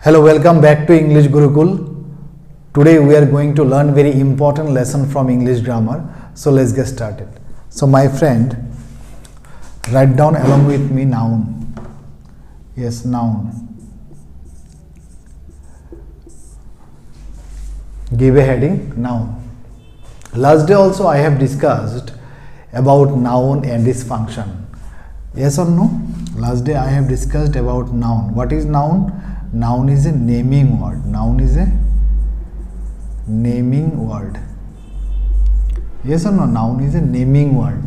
Hello, welcome back to English Gurukul. Today we are going to learn very important lesson from English grammar. So let's get started. So my friend, write down along with me noun. Yes, noun. Give a heading, noun. Last day also I have discussed about noun and its function. Yes or no? Last day I have discussed about noun. What is noun? Noun is a naming word. Noun is a naming word. Yes or no? Noun is a naming word.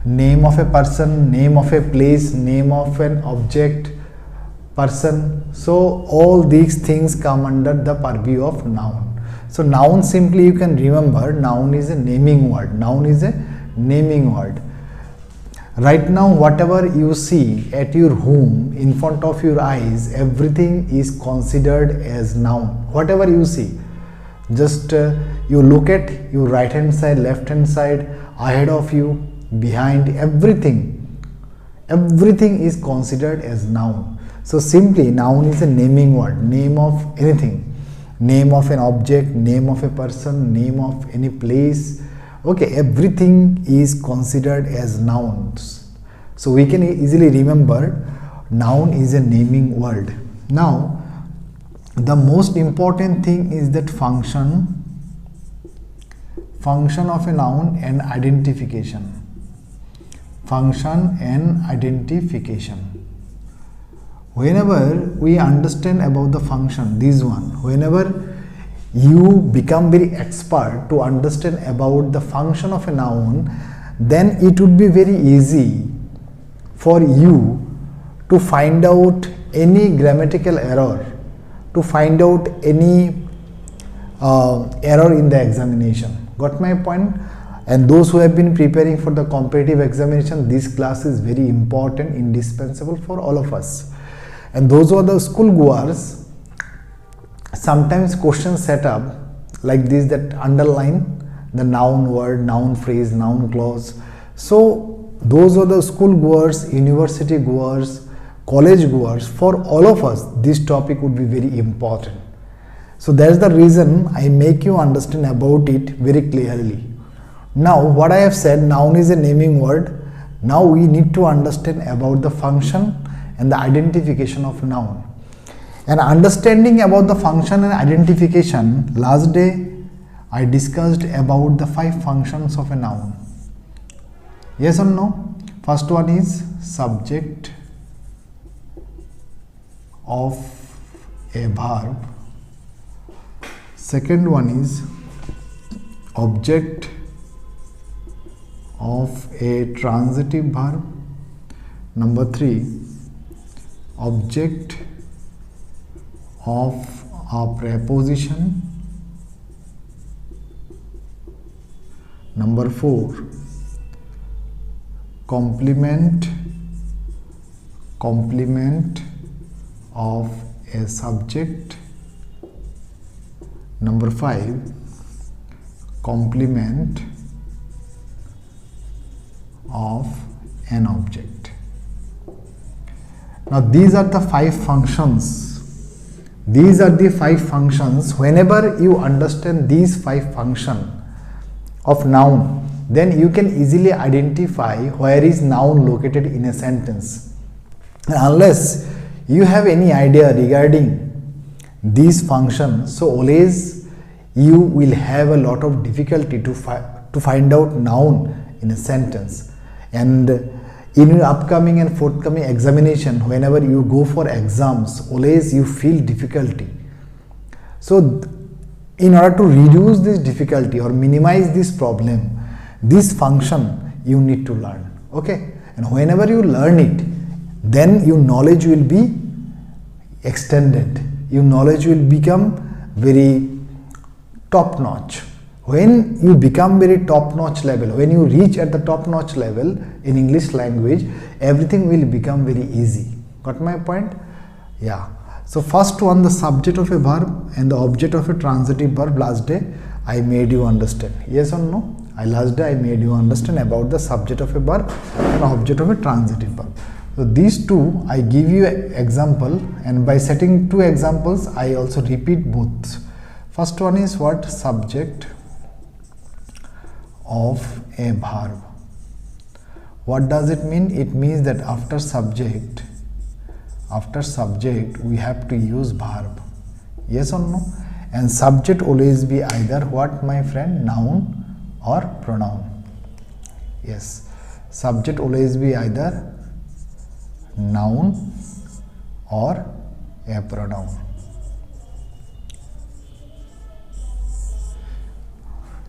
Name of a person, name of a place, name of an object, person. So all these things come under the purview of noun. So noun, simply you can remember, noun is a naming word. Noun is a naming word. Right now, whatever you see at your home, in front of your eyes, everything is considered as noun. Whatever you see, just you look at your right hand side, left hand side, ahead of you, behind, everything is considered as noun. So simply, noun is a naming word, name of anything, name of an object, name of a person, name of any place. Okay, everything is considered as nouns. So we can easily remember noun is a naming word. Now, the most important thing is that function of a noun and identification. Function and identification. Whenever we understand about the function, this one, whenever you become very expert to understand about the function of a noun, then it would be very easy for you to find out any grammatical error, to find out any error in the examination. Got my point? And those who have been preparing for the competitive examination, this class is very important, indispensable for all of us. And those who are the school goers, sometimes questions set up like this that underline the noun word, noun phrase, noun clause. So those are the school goers, university goers, college goers, for all of us this topic would be very important. So that's the reason I make you understand about it very clearly. Now what I have said, noun is a naming word. Now we need to understand about the function and the identification of noun. And understanding about the function and identification, last day I discussed about the 5 functions of a noun. Yes or no? First one is subject of a verb. Second one is object of a transitive verb. Number 3, object of a preposition. Number 4, complement of a subject. Number 5, complement of an object. Now these are the 5 functions. These are the 5 functions. Whenever you understand these 5 functions of noun, then you can easily identify where is noun located in a sentence. And unless you have any idea regarding these functions, so always you will have a lot of difficulty to find out noun in a sentence. And in your upcoming and forthcoming examination, whenever you go for exams, always you feel difficulty. So in order to reduce this difficulty or minimize this problem, this function you need to learn. Okay, and whenever you learn it, then your knowledge will be extended. Your knowledge will become very top notch. When you become very top notch level, when you reach at the top notch level in English language, everything will become very easy. Got my point? Yeah. So first one, the subject of a verb and the object of a transitive verb, last day I made you understand. Yes or no? Last day I made you understand about the subject of a verb and object of a transitive verb. So these two I give you an example, and by setting two examples I also repeat both. First one is what? Subject of a verb. What does it mean? It means that after subject we have to use verb. Yes or no? And subject always be either what, my friend? Noun or pronoun. Yes, subject always be either noun or a pronoun.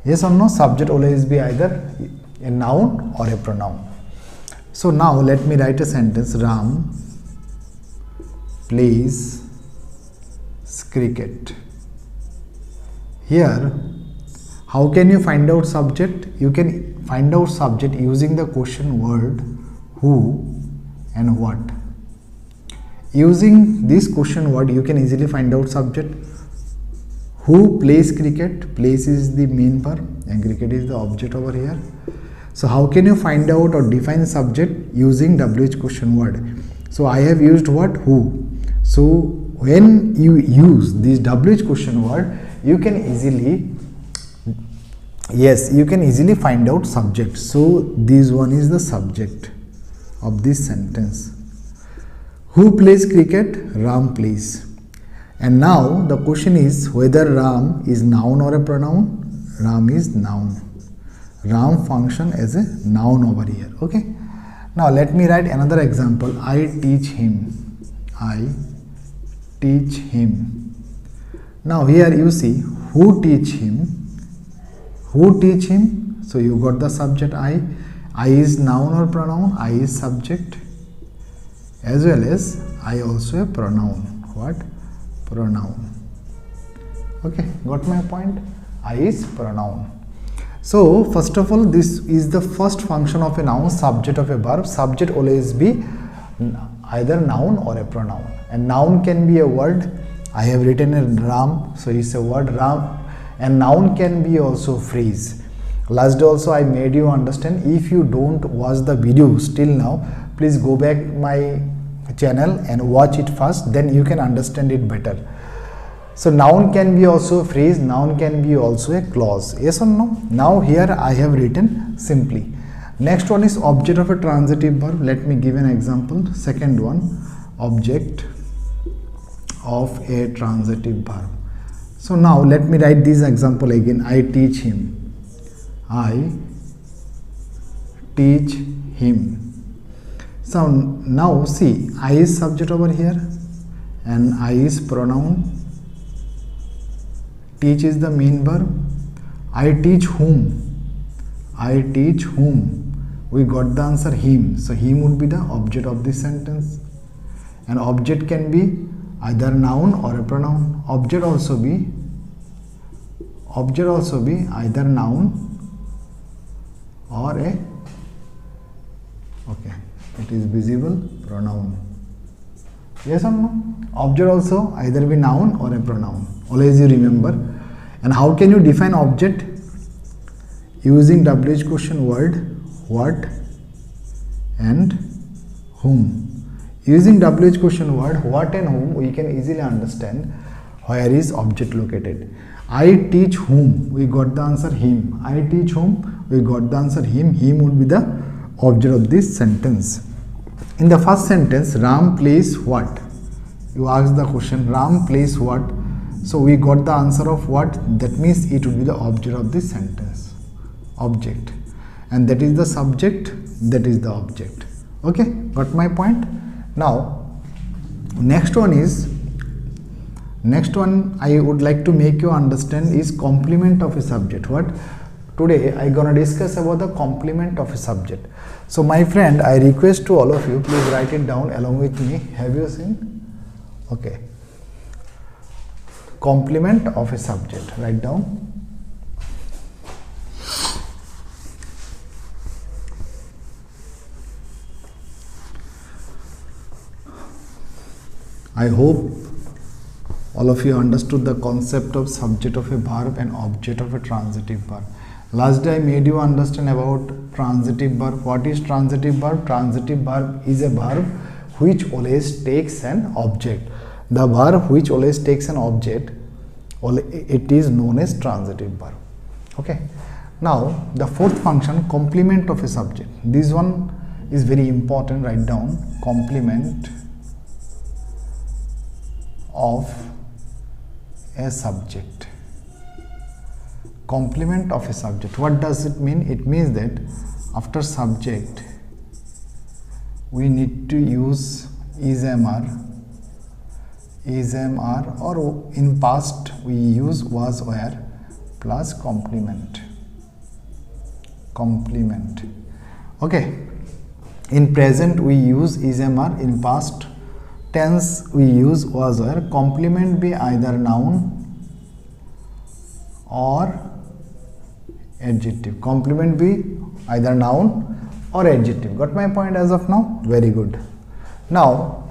Yes or no? Subject always be either a noun or a pronoun. So now let me write a sentence. Ram plays cricket. Here, how can you find out subject? You can find out subject using the question word who and what. Using this question word you can easily find out subject. Who plays cricket? Plays is the main verb and cricket is the object over here. So how can you find out or define subject? Using WH question word. So I have used what? Who. So when you use this WH question word, you can easily, yes, you can easily find out subject. So this one is the subject of this sentence. Who plays cricket? Ram plays. And now the question is whether Ram is noun or a pronoun. Ram is noun. Ram function as a noun over here. Okay. Now let me write another example. I teach him. I teach him. Now here you see who teach him. Who teach him? So you got the subject I. I is noun or pronoun. I is subject. As well as I also a pronoun. What? Pronoun. Okay, got my point? I is pronoun. So first of all, this is the first function of a noun, subject of a verb. Subject always be either noun or a pronoun. And noun can be a word. I have written a Ram, so it's a word Ram. And noun can be also phrase. Last day also I made you understand. If you don't watch the video still now, please go back my channel and watch it first, then you can understand it better. So noun can be also a phrase, noun can be also a clause. Yes or no? Now here I have written simply. Next one is object of a transitive verb. Let me give an example. Second one, object of a transitive verb. So now let me write this example again. I teach him. I teach him. So now see, I is subject over here and I is pronoun. Teach is the main verb. I teach whom? I teach whom? We got the answer him. So him would be the object of this sentence. And object can be either noun or a pronoun. Object also be either noun or a, okay, it is visible, pronoun. Yes or no? Object also either be noun or a pronoun. Always you remember. And how can you define object? Using WH question word what and whom. Using WH question word what and whom, we can easily understand where is object located. I teach whom, we got the answer him. I teach whom, we got the answer him. Him would be the object of this sentence. In the first sentence, Ram plays what? You ask the question, Ram plays what? So we got the answer of what? That means it would be the object of this sentence. Object. And that is the subject, that is the object. Okay, got my point? Now, next one I would like to make you understand is complement of a subject. What? Today I gonna discuss about the complement of a subject. So my friend, I request to all of you, please write it down along with me. Have you seen? Okay. Complement of a subject. Write down. I hope all of you understood the concept of subject of a verb and object of a transitive verb. Last day I made you understand about transitive verb. What is transitive verb? Transitive verb is a verb which always takes an object. The verb which always takes an object, it is known as transitive verb. Okay. Now the fourth function, complement of a subject. This one is very important. Write down, complement of a subject. Complement of a subject. What does it mean? It means that after subject we need to use is/am/are, or in past we use was, were plus complement. Okay. In present we use is/am/are, in past tense we use was, were. Complement be either noun or adjective. Complement be either noun or adjective. Got my point as of now? Very good. Now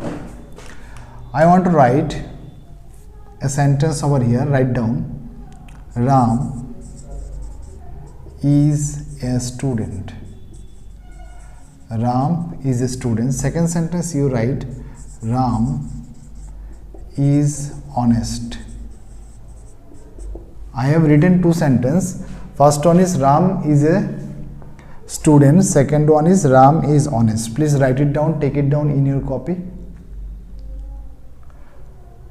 I want to write a sentence over here. Write down, Ram is a student. Ram is a student. Second sentence you write, Ram is honest. I have written two sentences. First one is Ram is a student. Second one is Ram is honest. Please write it down. Take it down in your copy.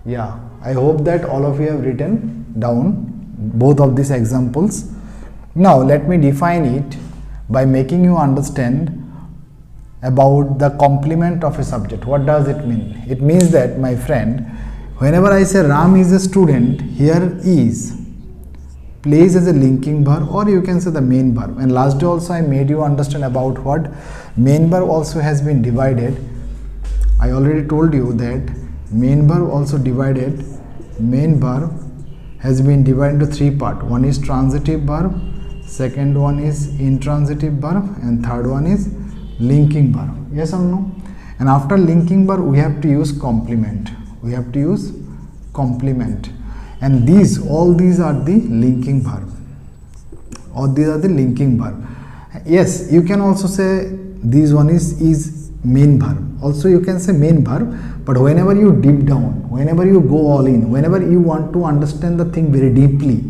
Yeah, I hope that all of you have written down both of these examples. Now let me define it by making you understand about the complement of a subject. What does it mean? It means that, my friend, whenever I say Ram is a student, here is plays as a linking verb, or you can say the main verb. And last day also I made you understand about what main verb also has been divided. I already told you that main verb also divided. Main verb has been divided into three parts. One is transitive verb, second one is intransitive verb, and third one is linking verb. Yes or no? And after linking verb we have to use complement. We have to use complement. And all these are the linking verb. Or these are the linking verb. Yes, you can also say this one is main verb. Also you can say main verb, but whenever you deep down, whenever you go all in, whenever you want to understand the thing very deeply,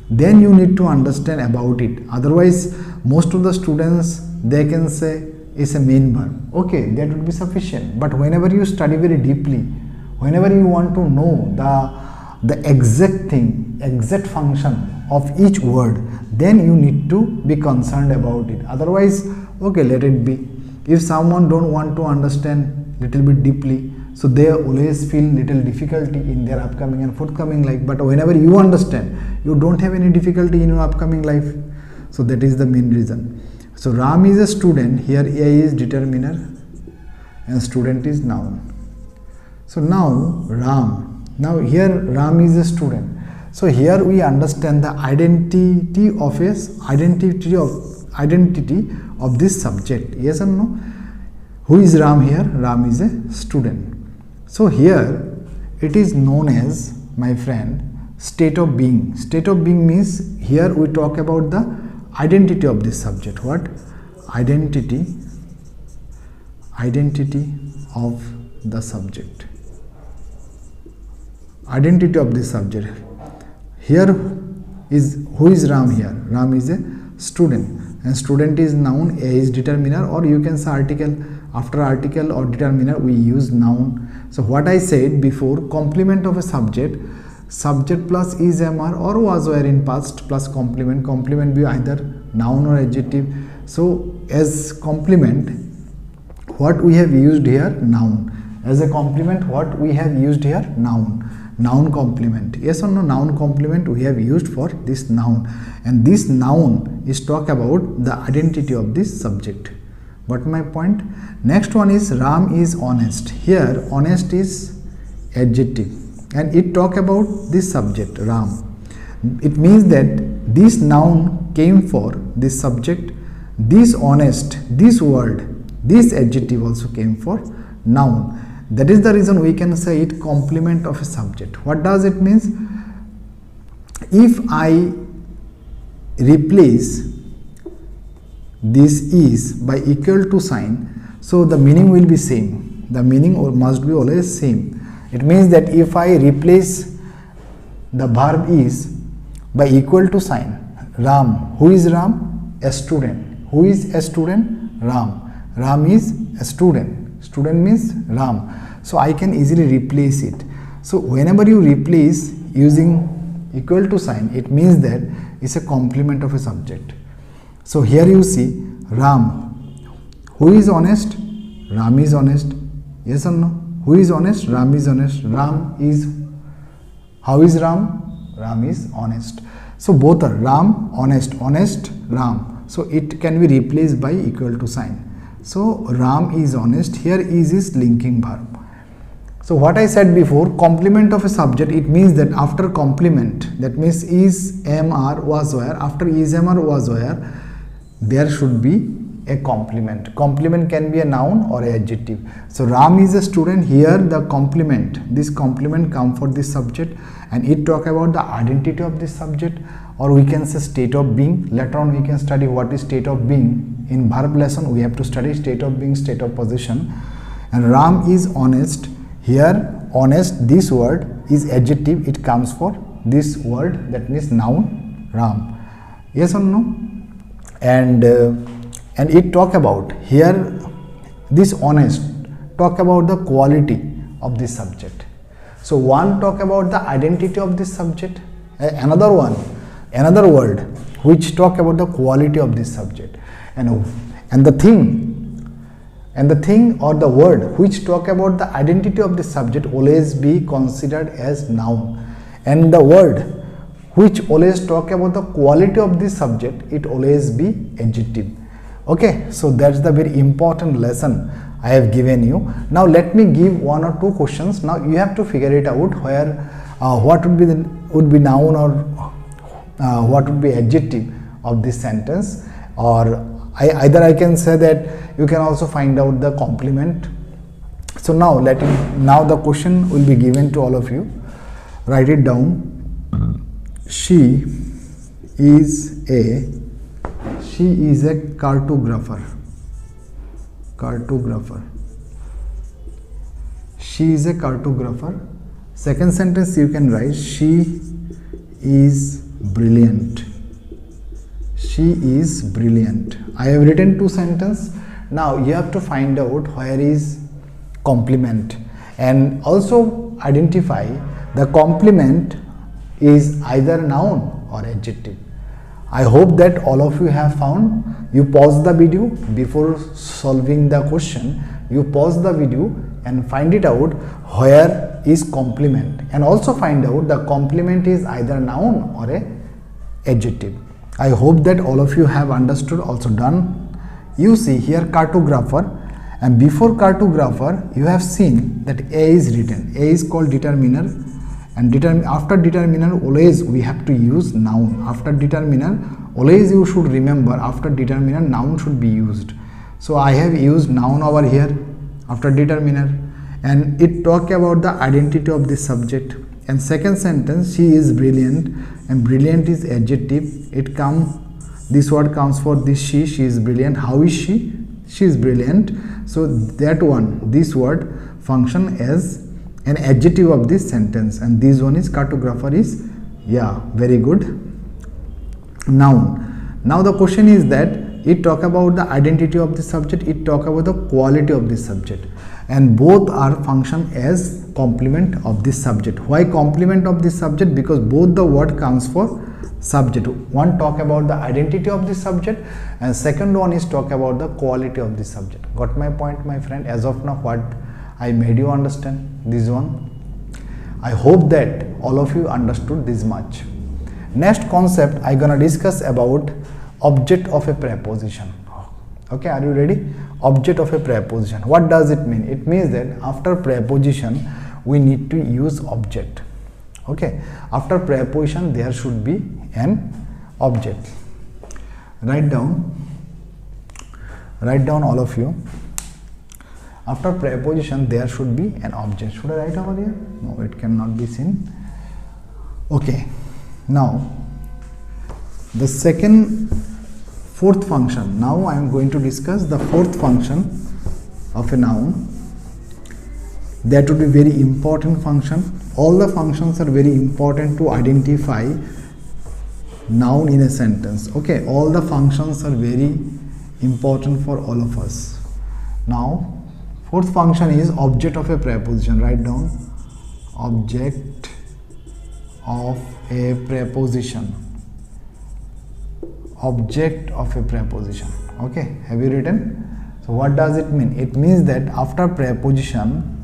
then you need to understand about it. Otherwise, most of the students, they can say it's a main verb. Okay, that would be sufficient. But whenever you study very deeply, whenever you want to know the exact thing, exact function of each word, then you need to be concerned about it. Otherwise, okay, let it be. If someone don't want to understand little bit deeply, so they always feel little difficulty in their upcoming and forthcoming life. But whenever you understand, you don't have any difficulty in your upcoming life. So that is the main reason. So Ram is a student. Here A is determiner and student is noun. So now Ram. Now here Ram is a student. So here we understand the identity of this subject. Yes or no? Who is Ram here? Ram is a student. So here it is known as, my friend, state of being. State of being means here we talk about the identity of this subject. What? Identity of the subject. Identity of this subject. Here is, who is Ram here? Ram is a student, and student is noun, A is determiner, or you can say article. After article or determiner we use noun. So what I said before, complement of a subject, subject plus is/am/are or was, were in past plus complement. Complement be either noun or adjective. So as complement, what we have used here? Noun. As a complement, what we have used here? Noun. Noun complement. Yes or no? Noun complement we have used for this noun, and this noun is talk about the identity of this subject. What my point? Next one is Ram is honest. Here honest is adjective, and it talk about this subject Ram. It means that this noun came for this subject, this honest, this word, this adjective also came for noun. That is the reason we can say it complement of a subject. What does it means? If I replace this is by equal to sign, so the meaning will be same. the meaning must be always same. It means that if I replace the verb is by equal to sign, Ram. Who is Ram? A student. Who is a student? Ram. Ram is a student. Student means Ram. So I can easily replace it. So whenever you replace using equal to sign, it means that it's a complement of a subject. So here you see Ram. Who is honest? Ram is honest. Yes or no? Who is honest? Ram is honest. Ram is, how is Ram? Ram is honest. So both are Ram, honest, honest, Ram. So it can be replaced by equal to sign. So Ram is honest. Here is linking verb. So what I said before, complement of a subject, it means that after complement, that means is, am, are, was, were, after is, am, are, was, were, there should be a complement. Complement can be a noun or an adjective. So Ram is a student. Here the complement, this complement come for this subject, and it talk about the identity of this subject, or we can say state of being. Later on we can study what is state of being. In verb lesson we have to study state of being, state of position. And Ram is honest. Here honest, this word is adjective, it comes for this word, that means noun Ram. Yes or no? And it talk about here, this honest talk about the quality of this subject. So one talk about the identity of this subject, another word which talk about the quality of this subject, and the thing or the word which talk about the identity of this subject always be considered as noun, and the word which always talk about the quality of this subject, it always be adjective. Okay, so that's the very important lesson I have given you. Now let me give one or two questions. Now you have to figure it out where what would be noun or what would be adjective of this sentence, or either I can say that you can also find out the complement. So now now the question will be given to all of you. Write it down. She is a cartographer. She is a cartographer. Second sentence you can write, she is brilliant. She is brilliant. I have written two sentences. Now you have to find out where is complement, and also identify the complement is either noun or adjective. I hope that all of you have found. You pause the video before solving the question. You pause the video and find it out where is complement, and also find out the complement is either noun or a adjective. I hope that all of you have understood, also done. You see here cartographer, and before cartographer you have seen that a is written. A is called determiner, and after determiner always we have to use noun. After determiner always you should remember, after determiner noun should be used. So I have used noun over here after determiner, and it talk about the identity of this subject. And second sentence, she is brilliant, and brilliant is adjective. This word comes for this she is brilliant. How is she? She is brilliant. So that one, this word function as an adjective of this sentence, and this one is cartographer is, yeah, very good, noun. Now the question is that it talk about the identity of the subject, it talk about the quality of this subject, and both are function as complement of this subject. Why complement of this subject? Because both the word comes for subject. One talk about the identity of this subject, and second one is talk about the quality of this subject. Got my point, my friend? As of now, what I made you understand this one? I hope that all of you understood this much. Next concept I gonna discuss about object of a preposition. Okay, are you ready? Object of a preposition. What does it mean? It means that after preposition we need to use object. Okay, after preposition there should be an object. Write down all of you. After preposition there should be an object. Should I write over here? No, it cannot be seen. Okay, now the fourth function. Now I am going to discuss the fourth function of a noun. that would be very important function. All the functions are very important to identify noun in a sentence. Okay, all the functions are very important for all of us. Now fourth function is object of a preposition. Write down object of a preposition. Object of a preposition. Okay, have you written? So what does it mean? It means that after preposition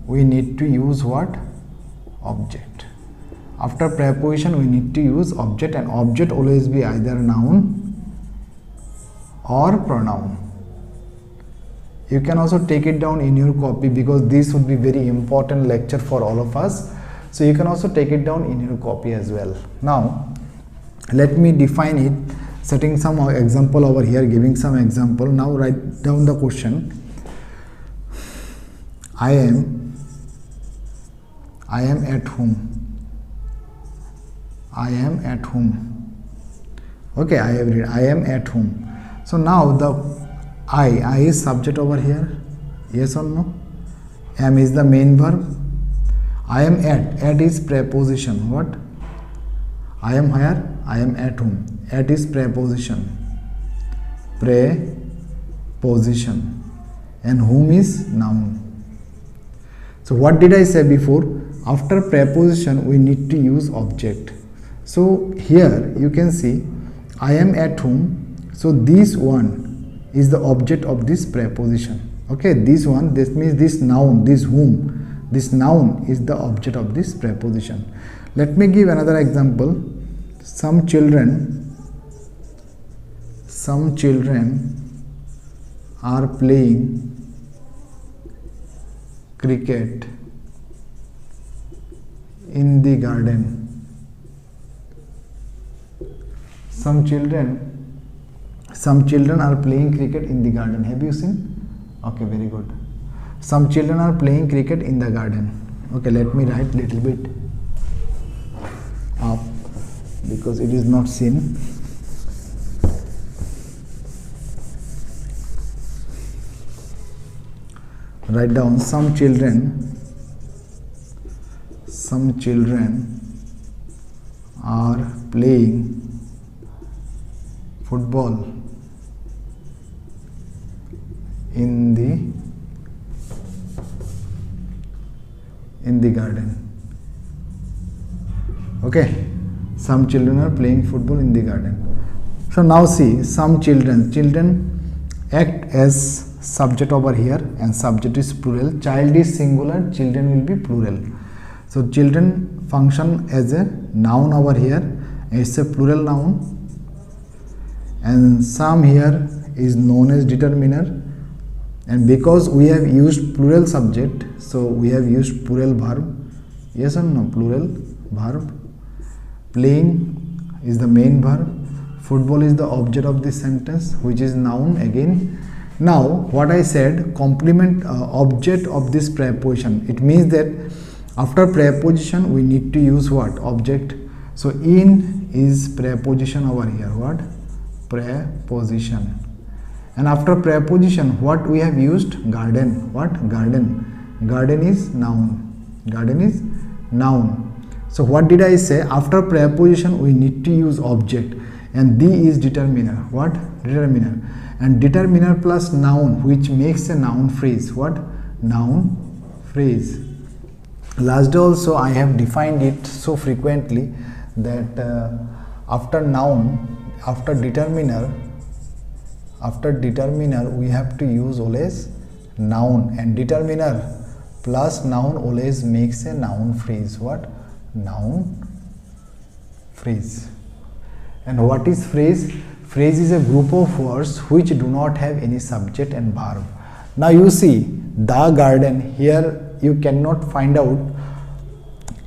we need to use what? Object. After preposition we need to use object, and object always be either noun or pronoun. You can also take it down in your copy because this would be very important lecture for all of us. So you can also take it down in your copy as well. Now let me define it, setting some example over here, giving some example. Now write down the question. I am at home. I am at home. Okay, I have read I am at home. So now the I is subject over here. Yes or no? Am is the main verb. I am at is preposition. What? I am here. I am at home. At is preposition. Preposition. And whom is noun. So what did I say before? After preposition we need to use object. So here you can see I am at home. So this one is the object of this preposition. Okay, this one, this means this noun, this whom, this noun is the object of this preposition. Let me give another example. Some children are playing cricket in the garden. Some children are playing cricket in the garden. Have you seen? Okay, very good. Some children are playing cricket in the garden. Okay, let me write little bit up because it is not seen. Write down some children are playing football in the garden. Okay, some children are playing football in the garden. So now see, some children act as subject over here, and subject is plural. Child is singular, children will be plural. So children function as a noun over here. It's a plural noun, and some here is known as determiner. And because we have used plural subject, so we have used plural verb. Yes or no? Plural verb. Playing is the main verb. Football is the object of this sentence, which is noun again. Now what I said, complement object of this preposition. It means that after preposition we need to use what? Object. So in is preposition over here. What? Preposition. And after preposition what we have used? Garden. What? Garden. Garden is noun. Garden is noun. So what did I say? After preposition we need to use object, and the is determiner. What? Determiner. And determiner plus noun, which makes a noun phrase. What? Noun phrase. Last day also I have defined it so frequently that after noun, after determiner we have to use always noun, and determiner plus noun always makes a noun phrase. What? Noun phrase. And what is phrase? Phrase is a group of words which do not have any subject and verb. Now you see the garden, here you cannot find out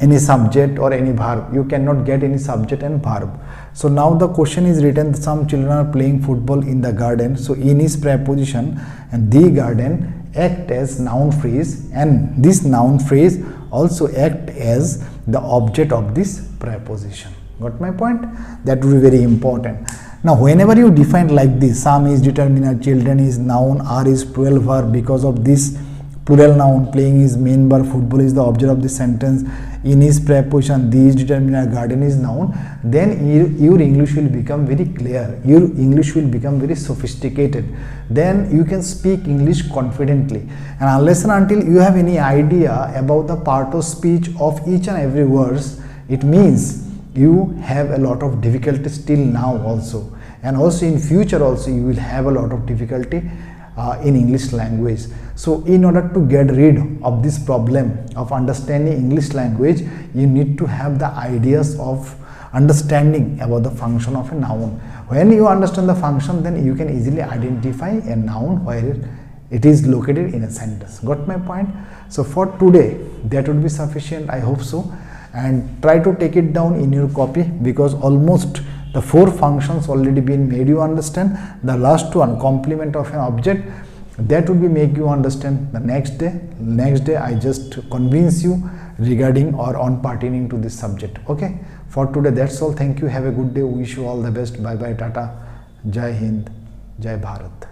any subject or any verb. You cannot get any subject and verb. So now the question is written, some children are playing football in the garden. So in is preposition, and the garden act as noun phrase, and this noun phrase also act as the object of this preposition. Got my point? That will be very important. Now whenever you define like this, some is determiner, children is noun, are is plural verb, because of this plural noun, playing is main verb, football is the object of the sentence, in is preposition, the is determiner, garden is noun, then your English will become very clear, your English will become very sophisticated, then you can speak English confidently. And unless and until you have any idea about the part of speech of each and every verse, it means you have a lot of difficulty still now also, and also in future also you will have a lot of difficulty in English language. So in order to get rid of this problem of understanding English language, you need to have the ideas of understanding about the function of a noun. When you understand the function, then you can easily identify a noun where it is located in a sentence. Got my point? So for today that would be sufficient, I hope so, and try to take it down in your copy, because almost the 4 functions already been made you understand. The last one, complement of an object, that would be make you understand the next day I just convince you regarding or on pertaining to this subject. Okay, for today that's all. Thank you, have a good day, wish you all the best, bye bye, tata, jai hind, jai bharat.